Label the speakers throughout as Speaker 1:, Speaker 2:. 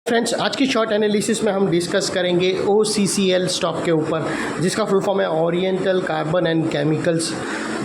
Speaker 1: Friends, आज की short analysis में हम डिस्कस करेंगे OCCL स्टॉक के ऊपर, जिसका फुल फॉर्म है ओरिएंटल कार्बन एंड केमिकल्स।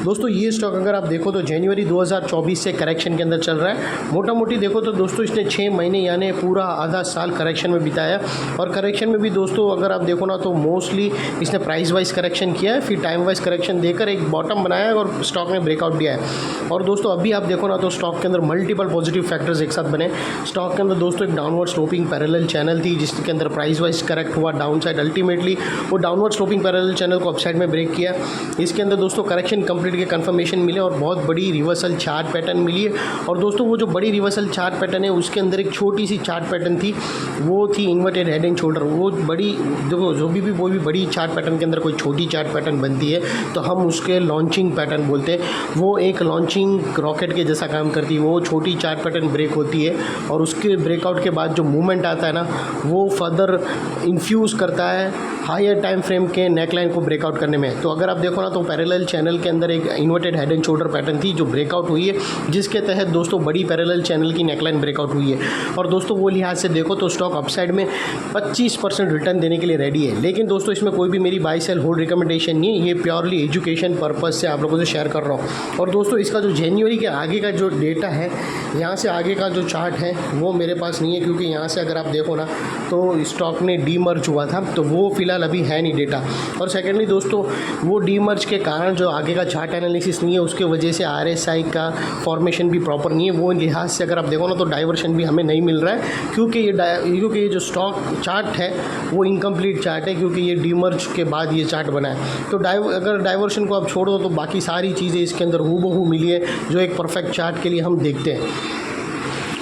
Speaker 1: दोस्तों, ये स्टॉक अगर आप देखो तो जनवरी 2024 से करेक्शन के अंदर चल रहा है। मोटा मोटी देखो तो दोस्तों इसने 6 महीने यानी पूरा आधा साल करेक्शन में बिताया। और करेक्शन में भी दोस्तों अगर आप देखो ना तो मोस्टली इसने प्राइस वाइज करेक्शन किया है, फिर टाइम वाइज करेक्शन देकर एक बॉटम बनाया है और स्टॉक ने ब्रेकआउट दिया है। और दोस्तों अभी आप देखो ना तो स्टॉक के अंदर मल्टीपल पॉजिटिव फैक्टर्स एक साथ बने। स्टॉक के अंदर दोस्तों एक डाउनवर्ड स्लोपिंग पैरेलल चैनल थी, जिसके अंदर प्राइस वाइज करेक्ट हुआ डाउन साइड। अल्टीमेटली वो डाउनवर्ड स्लोपिंग पैरेलल चैनल को अपसाइड में ब्रेक किया। इसके अंदर दोस्तों करेक्शन कंप्लीट के कंफर्मेशन मिले और बहुत बड़ी रिवर्सल चार्ट पैटर्न मिली है। और दोस्तों वो जो बड़ी रिवर्सल चार्ट पैटर्न है उसके अंदर एक छोटी सी चार्ट पैटर्न थी, वो थी इन्वर्टेड हेड एंड शोल्डर। वो बड़ी देखो जो भी वो भी बड़ी चार्ट पैटर्न के अंदर कोई छोटी चार्ट पैटर्न बनती है तो हम उसके लॉन्चिंग पैटर्न बोलते हैं। वो एक लॉन्चिंग रॉकेट के जैसा काम करती है। वो छोटी चार्ट पैटर्न ब्रेक होती है और उसके ब्रेकआउट के बाद जो मूवमेंट आता है ना, वो फर्दर इन्फ्यूज़ करता है हायर टाइम फ्रेम के नेकलाइन को ब्रेकआउट करने में। तो अगर आप देखो ना तो पैरेलल चैनल के अंदर एक inverted head and shoulder pattern थी जो ब्रेकआउट हुई है, जिसके तहत दोस्तों बड़ी पैरेलल चैनल की नेकलाइन ब्रेकआउट हुई है। और दोस्तों वो लिहाज से देखो तो स्टॉक अपसाइड में 25% रिटर्न देने के लिए रेडी है। लेकिन दोस्तों इसमें कोई भी मेरी बाई सेल होल्ड रिकमेंडेशन नहीं है, ये प्योरली एजुकेशन पर्पज़ से आप लोगों से शेयर कर रहा हूँ। और दोस्तों इसका जो जनवरी के आगे का जो डेटा है, यहाँ से आगे का जो चार्ट है वो मेरे पास नहीं है, क्योंकि यहाँ से अगर आप देखो ना तो स्टॉक ने डीमर्ज हुआ था, तो वो फिलहाल अभी है नहीं डेटा। और सेकेंडली दोस्तों वो डीमर्ज के कारण जो आगे का चार्ट एनालिसिस नहीं है, उसके वजह से RSI का फॉर्मेशन भी प्रॉपर नहीं है। वो लिहाज से अगर आप देखो ना तो डाइवर्शन भी हमें नहीं मिल रहा है, क्योंकि ये जो स्टॉक चार्ट है वो इनकम्प्लीट चार्ट है, क्योंकि ये डीमर्ज के बाद ये चार्ट बना है। तो अगर डाइवर्शन को आप छोड़ दो तो बाकी सारी चीज़ें इसके अंदर हूबहू मिली है जो एक परफेक्ट चार्ट के लिए हम देखते हैं।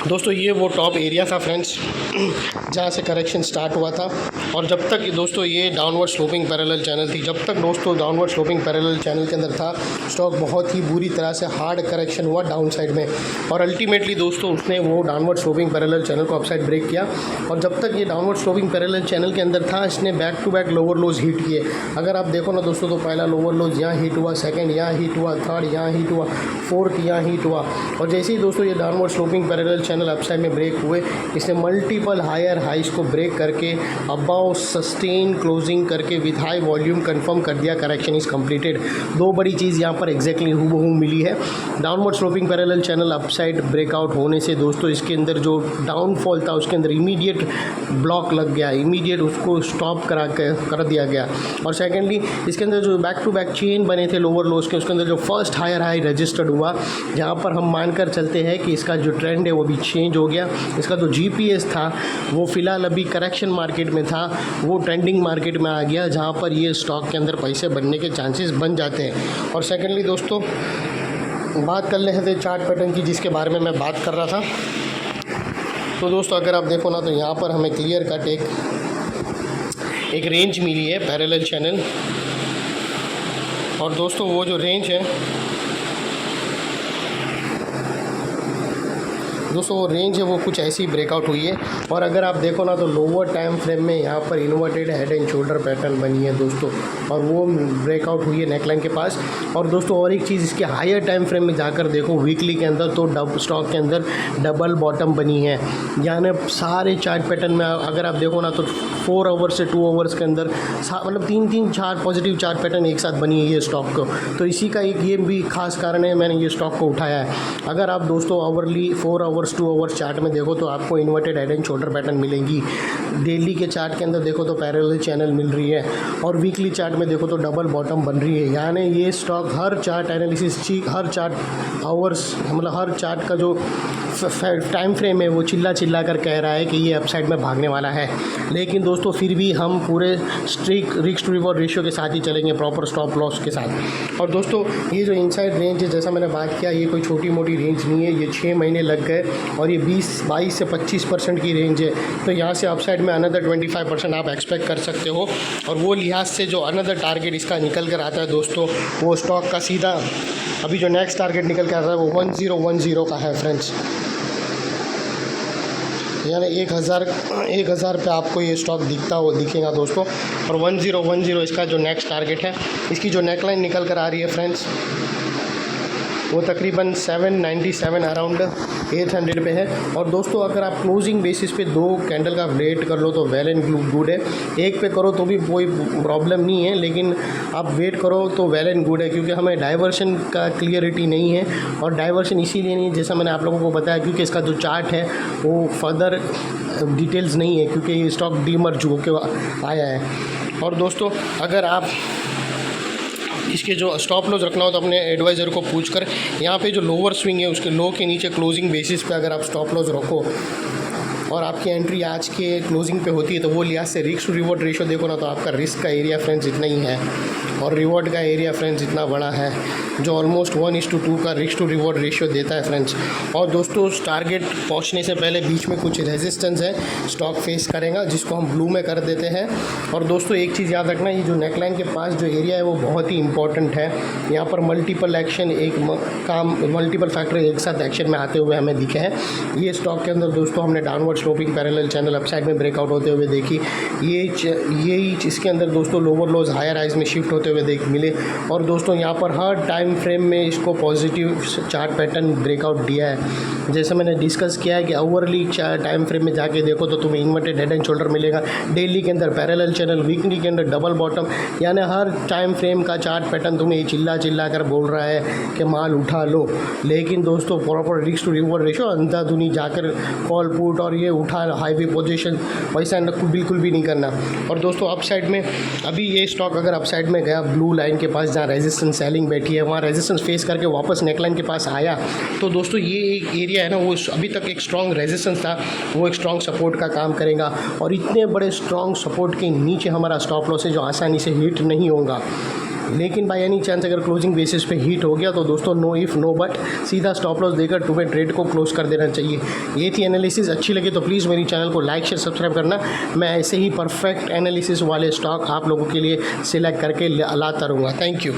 Speaker 1: दोस्तों ये वो टॉप एरिया था फ्रेंड्स जहाँ से करेक्शन स्टार्ट हुआ था। और जब तक दोस्तों ये डाउनवर्ड स्लोपिंग पैरेलल चैनल थी, जब तक दोस्तों डाउनवर्ड स्लोपिंग पैरेलल चैनल के अंदर था, स्टॉक बहुत ही बुरी तरह से हार्ड करेक्शन हुआ डाउन साइड में। और अल्टीमेटली दोस्तों उसने वो डाउनवर्ड स्लोपिंग पैरेलल चैनल को अपसाइड ब्रेक किया। और जब तक ये डाउनवर्ड स्लोपिंग पैरेलल चैनल के अंदर था, इसने back to back lower lows hit किए। अगर आप देखो ना दोस्तों तो पहला लोअर लोज यहाँ हिट हुआ, सेकेंड यहाँ हिट हुआ, थर्ड यहाँ हिट हुआ, फोर्थ यहाँ हिट हुआ। और जैसे ही दोस्तों ये downward sloping parallel channel upside में ब्रेक हुए, इसने मल्टीपल हायर हाइस को ब्रेक करके अबाउ सस्टेन क्लोजिंग करके विथ हाई वॉल्यूम कंफर्म कर दिया करेक्शन इज कंप्लीटेड। दो बड़ी चीज़ यहाँ पर एग्जैक्टली हूबहू मिली है। Downward sloping parallel channel upside breakout होने से दोस्तों इसके अंदर जो डाउनफॉल था उसके अंदर इमीडिएट ब्लॉक लग गया, इमीडिएट उसको स्टॉप कर दिया गया। और सेकेंडली इसके अंदर जो बैक टू बैक चेन बने थे लोअर लोज के, उसके अंदर जो फर्स्ट हायर हाई रजिस्टर्ड हुआ, जहाँ पर हम मानकर चलते हैं कि इसका जो ट्रेंड है वो भी चेंज हो गया। इसका जो GPS था वो फिलहाल अभी करेक्शन मार्केट में था, वो ट्रेंडिंग मार्केट में आ गया, जहाँ पर ये स्टॉक के अंदर पैसे बनने के चांसेस बन जाते हैं। और सेकेंडली दोस्तों बात कर लेते हैं चार्ट पैटर्न की, जिसके बारे में मैं बात कर रहा था। तो दोस्तों अगर आप देखो ना तो यहाँ पर हमें क्लियर कट एक रेंज मिली है पैरेलल चैनल। और दोस्तों वो जो रेंज है वो कुछ ऐसी ब्रेकआउट हुई है। और अगर आप देखो ना तो लोअर टाइम फ्रेम में यहाँ पर inverted head and shoulder pattern बनी है दोस्तों, और वो ब्रेकआउट हुई है नेकलाइन के पास। और दोस्तों और एक चीज़, इसके हायर टाइम फ्रेम में जाकर देखो वीकली के अंदर तो स्टॉक के अंदर डबल बॉटम बनी है। यानी सारे चार्ट पैटर्न में अगर आप देखो ना तो 4 आवर्स से 2 आवर्स के अंदर मतलब 3-4 पॉजिटिव चार्ट पैटर्न एक साथ बनी है ये स्टॉक को। तो इसी का एक ये भी खास कारण है मैंने ये स्टॉक को उठाया है। अगर आप दोस्तों आवरली 4 आवर्स 2 आवर्स चार्ट में देखो तो आपको inverted head and shoulder pattern मिलेंगी। डेली के चार्ट के अंदर देखो तो पैरेलल चैनल मिल रही है, और वीकली चार्ट में देखो तो डबल बॉटम बन रही है। यानी ये स्टॉक हर चार्ट एनालिसिस हर चार्ट आवर्स मतलब हर चार्ट का जो टाइम फ्रेम है वो चिल्ला कर कह रहा है कि ये अपसाइड में भागने वाला है। लेकिन दोस्तों फिर भी हम पूरे strict risk to reward ratio के साथ ही चलेंगे, प्रॉपर स्टॉप लॉस के साथ। और दोस्तों ये जो इनसाइड रेंज है, जैसा मैंने बात किया, ये कोई छोटी मोटी रेंज नहीं है। ये 6 महीने लग गए और ये 22 से 25% की रेंज है। तो यहाँ से अपसाइड में अनदर 25% आप एक्सपेक्ट कर सकते हो। और वो लिहाज से जो अनदर टारगेट इसका निकल कर आता है दोस्तों, वो स्टॉक का सीधा अभी जो नेक्स्ट टारगेट निकल के आता है वो 1010 का है फ्रेंड्स। यानी 1000 पे आपको ये स्टॉक दिखेगा दोस्तों। और 1010 इसका जो नेक्स्ट टारगेट है। इसकी जो नेकलाइन निकल कर आ रही है फ्रेंड्स, वो तकरीबन 797 अराउंड 800 पे है। और दोस्तों अगर आप क्लोजिंग बेसिस पे 2 कैंडल का वेट कर लो तो वेल एंड गुड है, एक पे करो तो भी कोई प्रॉब्लम नहीं है, लेकिन आप वेट करो तो वेल एंड गुड है, क्योंकि हमें डाइवर्शन का क्लियरिटी नहीं है। और डाइवर्शन इसीलिए नहीं है, जैसा मैंने आप लोगों को बताया, क्योंकि इसका जो चार्ट है वो फर्दर डिटेल्स नहीं है, क्योंकि ये स्टॉक डीमर्ज होके आया है। और दोस्तों अगर आप इसके जो स्टॉप लॉस रखना हो तो अपने एडवाइज़र को पूछकर, यहाँ पे जो लोअर स्विंग है उसके लो के नीचे क्लोजिंग बेसिस पे अगर आप स्टॉप लॉस रखो और आपकी एंट्री आज के क्लोजिंग पे होती है तो वो लिहाज से रिस्क टू रिवॉर्ड रेशियो देखो ना, तो आपका रिस्क का एरिया फ्रेंड्स इतना ही है और रिवॉर्ड का एरिया फ्रेंड्स इतना बड़ा है, जो ऑलमोस्ट 1:2 का रिस्क टू रिवॉर्ड रेशियो देता है फ्रेंड्स। और दोस्तों टारगेट पहुंचने से पहले बीच में कुछ रेजिस्टेंस है स्टॉक फेस करेगा, जिसको हम ब्लू में कर देते हैं। और दोस्तों एक चीज़ याद रखना, ये जो नेकलाइन के पास जो एरिया है वो बहुत ही इंपॉर्टेंट है। यहाँ पर मल्टीपल एक्शन मल्टीपल फैक्टर एक साथ एक्शन में आते हुए हमें दिखे हैं। ये स्टॉक के अंदर दोस्तों हमने downward sloping parallel channel upside में ब्रेकआउट होते हुए देखी, यही इसके अंदर दोस्तों लोअर लोज हायर हाइज में शिफ्ट होते हुए मिले। और दोस्तों यहाँ पर हर टाइम फ्रेम में इसको पॉजिटिव चार्ट पैटर्न ब्रेकआउट दिया है। जैसे मैंने डिस्कस किया है कि आवरली टाइम फ्रेम में जाके देखो तो तुम्हें इन्वर्टेड हेड एंड शोल्डर मिलेगा, डेली के अंदर पैरेलल चैनल, वीकली के अंदर डबल बॉटम, यानी हर टाइम फ्रेम का चार्ट पैटर्न तुम्हें चिल्ला कर बोल रहा है कि माल उठा लो। लेकिन दोस्तों proper risk to reward ratio अंधाधुनी जाकर कॉल पुट और ये उठा हाईवे पोजीशन वैसा बिल्कुल भी नहीं करना। और दोस्तों अप साइड में अभी ये स्टॉक अगर अप साइड में गया ब्लू लाइन के पास जहाँ रेजिस्टेंस सेलिंग बैठी है, वहाँ रेजिस्टेंस फेस करके वापस नेकलाइन के पास आया, तो दोस्तों ये एक एरिया है ना, वो अभी तक एक स्ट्रॉन्ग रेजिस्टेंस था, वो एक स्ट्रॉन्ग सपोर्ट का काम करेगा। और इतने बड़े स्ट्रॉन्ग सपोर्ट के नीचे हमारा स्टॉप लॉस है जो आसानी से हिट नहीं होगा। लेकिन बाय एनी चांस अगर क्लोजिंग बेसिस पे हीट हो गया तो दोस्तों नो इफ़ नो बट सीधा स्टॉप लॉस देकर तुम्हें ट्रेड को क्लोज कर देना चाहिए। ये थी एनालिसिस, अच्छी लगी तो प्लीज़ मेरी चैनल को लाइक शेयर सब्सक्राइब करना। मैं ऐसे ही परफेक्ट एनालिसिस वाले स्टॉक आप लोगों के लिए सिलेक्ट करके लाता रहूँगा। Thank you.